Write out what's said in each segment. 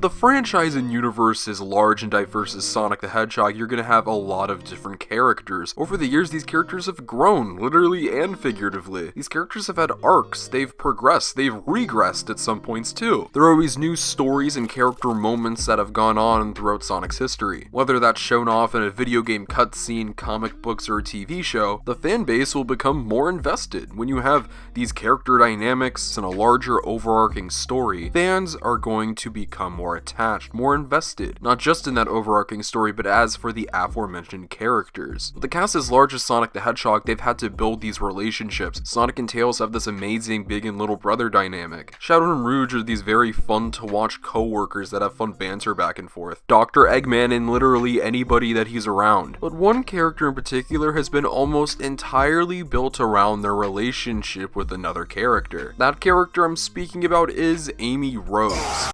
With the franchise and universe as large and diverse as Sonic the Hedgehog, you're gonna have a lot of different characters. Over the years, these characters have grown, literally and figuratively. These characters have had arcs, they've progressed, they've regressed at some points too. There are always new stories and character moments that have gone on throughout Sonic's history. Whether that's shown off in a video game cutscene, comic books, or a TV show, the fan base will become more invested. When you have these character dynamics and a larger overarching story, fans are going to become more attached, more invested, not just in that overarching story, but as for the aforementioned characters. With the cast as large as Sonic the Hedgehog, they've had to build these relationships. Sonic and Tails have this amazing big and little brother dynamic. Shadow and Rouge are these very fun to watch co-workers that have fun banter back and forth. Dr. Eggman and literally anybody that he's around. But one character in particular has been almost entirely built around their relationship with another character. That character I'm speaking about is Amy Rose.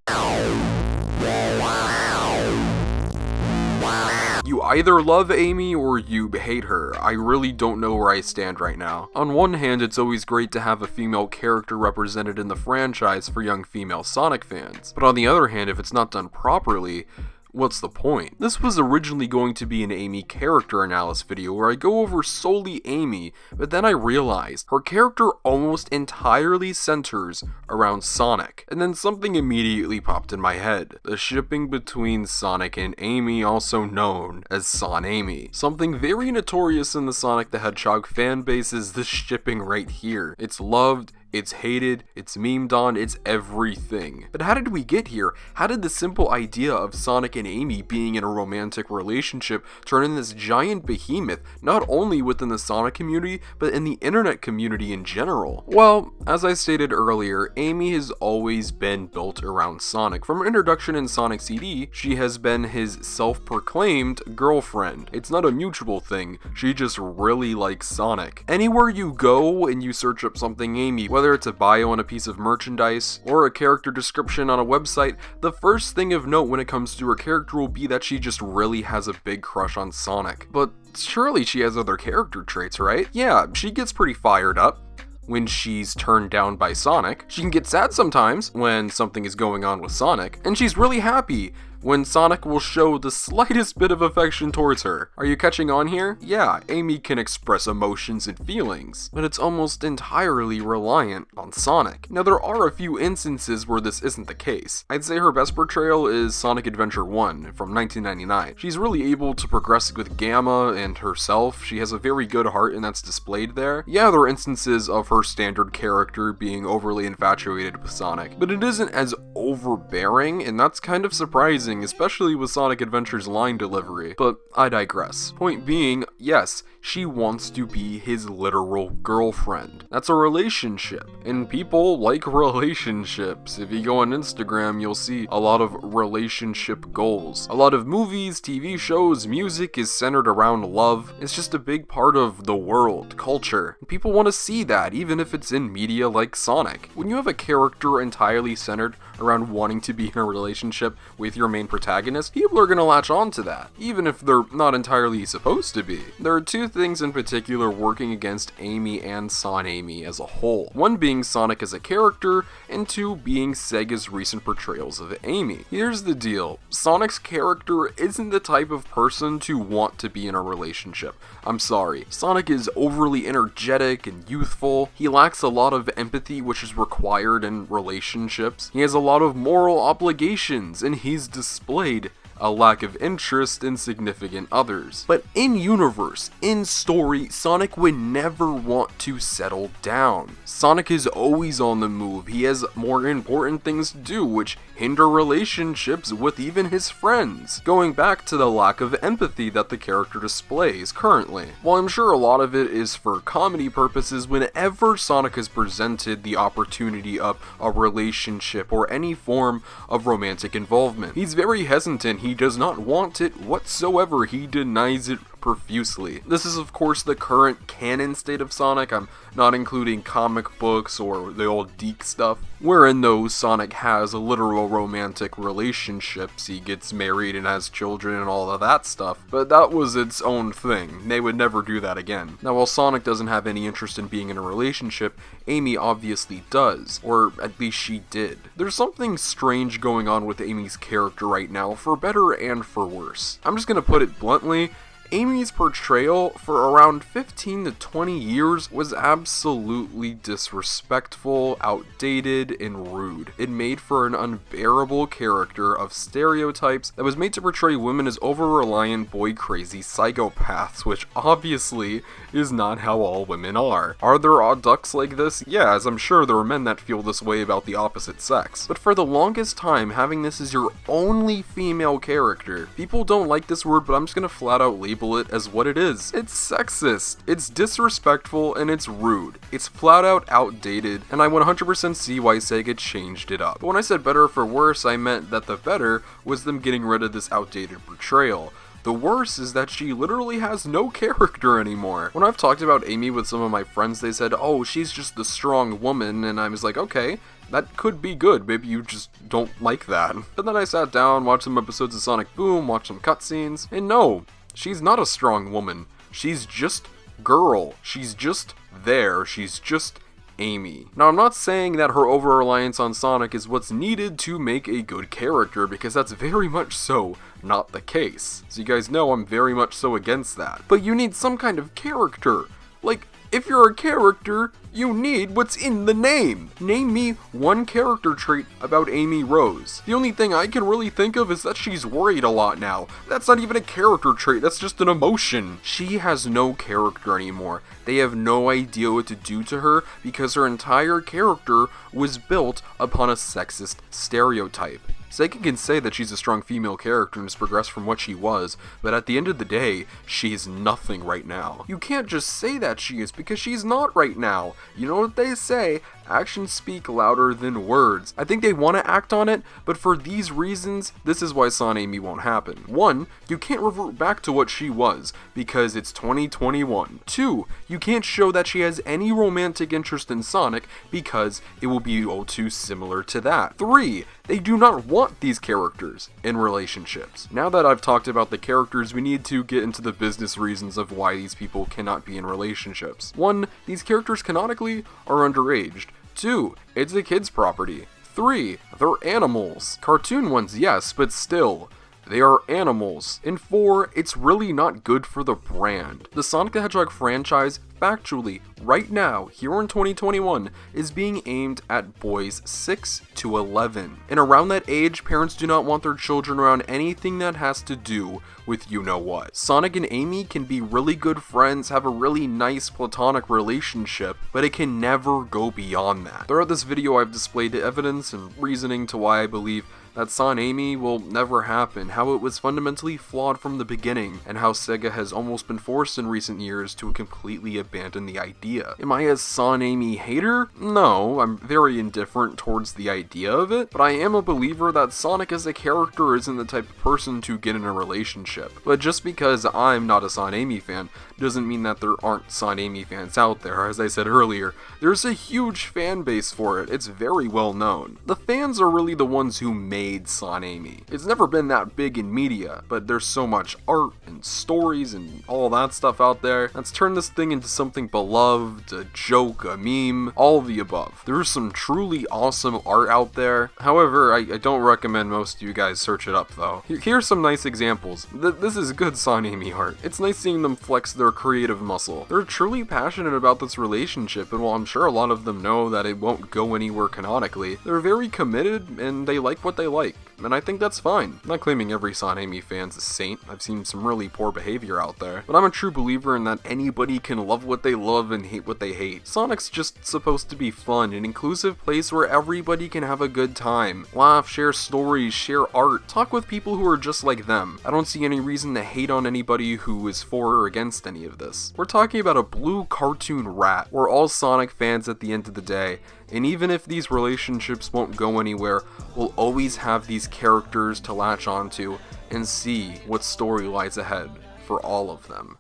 You either love Amy or you hate her. I really don't know where I stand right now. On one hand, it's always great to have a female character represented in the franchise for young female Sonic fans. But on the other hand, if it's not done properly, what's the point? This was originally going to be an Amy character analysis video where I go over solely Amy, but then I realized her character almost entirely centers around Sonic. And then something immediately popped in my head. The shipping between Sonic and Amy, also known as SonAmy. Something very notorious in the Sonic the Hedgehog fanbase is this shipping right here. It's loved, it's hated, it's memed on, it's everything. But how did we get here? How did the simple idea of Sonic and Amy being in a romantic relationship turn into this giant behemoth, not only within the Sonic community, but in the internet community in general? Well, as I stated earlier, Amy has always been built around Sonic. From her introduction in Sonic CD, she has been his self-proclaimed girlfriend. It's not a mutual thing, she just really likes Sonic. Anywhere you go and you search up something Amy, whether it's a bio on a piece of merchandise or a character description on a website, the first thing of note when it comes to her character will be that she just really has a big crush on Sonic. But surely she has other character traits, right? Yeah, she gets pretty fired up when she's turned down by Sonic. She can get sad sometimes when something is going on with Sonic, and she's really happy when Sonic will show the slightest bit of affection towards her. Are you catching on here? Yeah, Amy can express emotions and feelings, but it's almost entirely reliant on Sonic. Now, there are a few instances where this isn't the case. I'd say her best portrayal is Sonic Adventure 1 from 1999. She's really able to progress with Gamma and herself. She has a very good heart, and that's displayed there. Yeah, there are instances of her standard character being overly infatuated with Sonic, but it isn't as overbearing, and that's kind of surprising, especially with Sonic Adventure's line delivery. But I digress. Point being, yes, she wants to be his literal girlfriend. That's a relationship, and people like relationships. If you go on Instagram, you'll see a lot of relationship goals. A lot of movies, TV shows, music is centered around love. It's just a big part of the world, culture. People want to see that, even if it's in media like Sonic. When you have a character entirely centered around wanting to be in a relationship with your main protagonist, people are going to latch on to that, even if they're not entirely supposed to be. There are two things in particular working against Amy and SonAmy as a whole. One being Sonic as a character, and two being Sega's recent portrayals of Amy. Here's the deal. Sonic's character isn't the type of person to want to be in a relationship. I'm sorry. Sonic is overly energetic and youthful. He lacks a lot of empathy, which is required in relationships. He has a lot of moral obligations, and he's displayed a lack of interest in significant others. But in universe, in story, Sonic would never want to settle down. Sonic is always on the move. He has more important things to do, which hinder relationships with even his friends, going back to the lack of empathy that the character displays currently. While I'm sure a lot of it is for comedy purposes, whenever Sonic is presented the opportunity of a relationship or any form of romantic involvement, he's very hesitant. He does not want it whatsoever. He denies it profusely. This is of course the current canon state of Sonic. I'm not including comic books or the old Deke stuff, wherein though Sonic has literal romantic relationships, he gets married and has children and all of that stuff, but that was its own thing. They would never do that again. Now while Sonic doesn't have any interest in being in a relationship, Amy obviously does, or at least she did. There's something strange going on with Amy's character right now, for better and for worse. I'm just gonna put it bluntly, Amy's portrayal for around 15 to 20 years was absolutely disrespectful, outdated, and rude. It made for an unbearable character of stereotypes that was made to portray women as over-reliant, boy-crazy psychopaths, which obviously is not how all women are. Are there odd ducks like this? Yeah, as I'm sure there are men that feel this way about the opposite sex. But for the longest time, having this as your only female character, people don't like this word, but I'm just gonna flat out label it as what it is. It's sexist, it's disrespectful, and it's rude. It's flat out outdated, and I 100% see why Sega changed it up. But when I said better for worse, I meant that the better was them getting rid of this outdated portrayal. The worst is that she literally has no character anymore. When I've talked about Amy with some of my friends, they said, oh, she's just the strong woman, and I was like, okay, that could be good, maybe you just don't like that. But then I sat down, watched some episodes of Sonic Boom, watched some cutscenes, and no, she's not a strong woman. She's just girl. She's just there. She's just Amy. Now, I'm not saying that her over-reliance on Sonic is what's needed to make a good character, because that's very much so not the case. So you guys know I'm very much so against that. But you need some kind of character. Like, if you're a character, you need what's in the name. Name me one character trait about Amy Rose. The only thing I can really think of is that she's worried a lot now. That's not even a character trait, that's just an emotion. She has no character anymore. They have no idea what to do to her because her entire character was built upon a sexist stereotype. Sega can say that she's a strong female character and has progressed from what she was, but at the end of the day, she's nothing right now. You can't just say that she is, because she's not right now. You know what they say, actions speak louder than words. I think they want to act on it, but for these reasons, this is why SonAmy won't happen. 1, you can't revert back to what she was, because it's 2021. 2, you can't show that she has any romantic interest in Sonic, because it will be all too similar to that. 3, they do not want these characters in relationships. Now that I've talked about the characters, we need to get into the business reasons of why these people cannot be in relationships. 1, these characters canonically are underaged. 2, it's a kid's property. 3, they're animals. Cartoon ones, yes, but still, they are animals. And 4, it's really not good for the brand. The Sonic the Hedgehog franchise, factually, right now, here in 2021, is being aimed at boys 6 to 11. And around that age, parents do not want their children around anything that has to do with you-know-what. Sonic and Amy can be really good friends, have a really nice platonic relationship, but it can never go beyond that. Throughout this video, I've displayed evidence and reasoning to why I believe that SonAmy will never happen, how it was fundamentally flawed from the beginning, and how Sega has almost been forced in recent years to completely abandon the idea. Am I a SonAmy hater? No, I'm very indifferent towards the idea of it, but I am a believer that Sonic as a character isn't the type of person to get in a relationship. But just because I'm not a SonAmy fan doesn't mean that there aren't SonAmy fans out there. As I said earlier, there's a huge fan base for it. It's very well known. The fans are really the ones who made SonAmy. It's never been that big in media, but there's so much art and stories and all that stuff out there that's turned this thing into something beloved, a joke, a meme, all of the above. There's some truly awesome art out there. However, I don't recommend most of you guys search it up though. Here's some nice examples. This is good SonAmy art. It's nice seeing them flex their creative muscle. They're truly passionate about this relationship, and while I'm sure a lot of them know that it won't go anywhere canonically, they're very committed and they like what they like. And I think that's fine. I'm not claiming every SonAmy fan's a saint. I've seen some really poor behavior out there. But I'm a true believer in that anybody can love what they love and hate what they hate. Sonic's just supposed to be fun, an inclusive place where everybody can have a good time. Laugh, share stories, share art, talk with people who are just like them. I don't see any reason to hate on anybody who is for or against any of this. We're talking about a blue cartoon rat. We're all Sonic fans at the end of the day. And even if these relationships won't go anywhere, we'll always have these characters to latch onto and see what story lies ahead for all of them.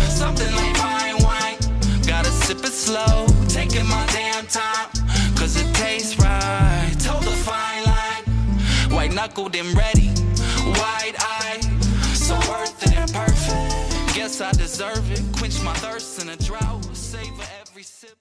Something like fine wine, gotta sip it slow, taking my damn time, cause it tastes right. Told the fine line, white knuckled and ready, wide eyed, so worth it and perfect. Guess I deserve it, quench my thirst in a drought, savor every sip.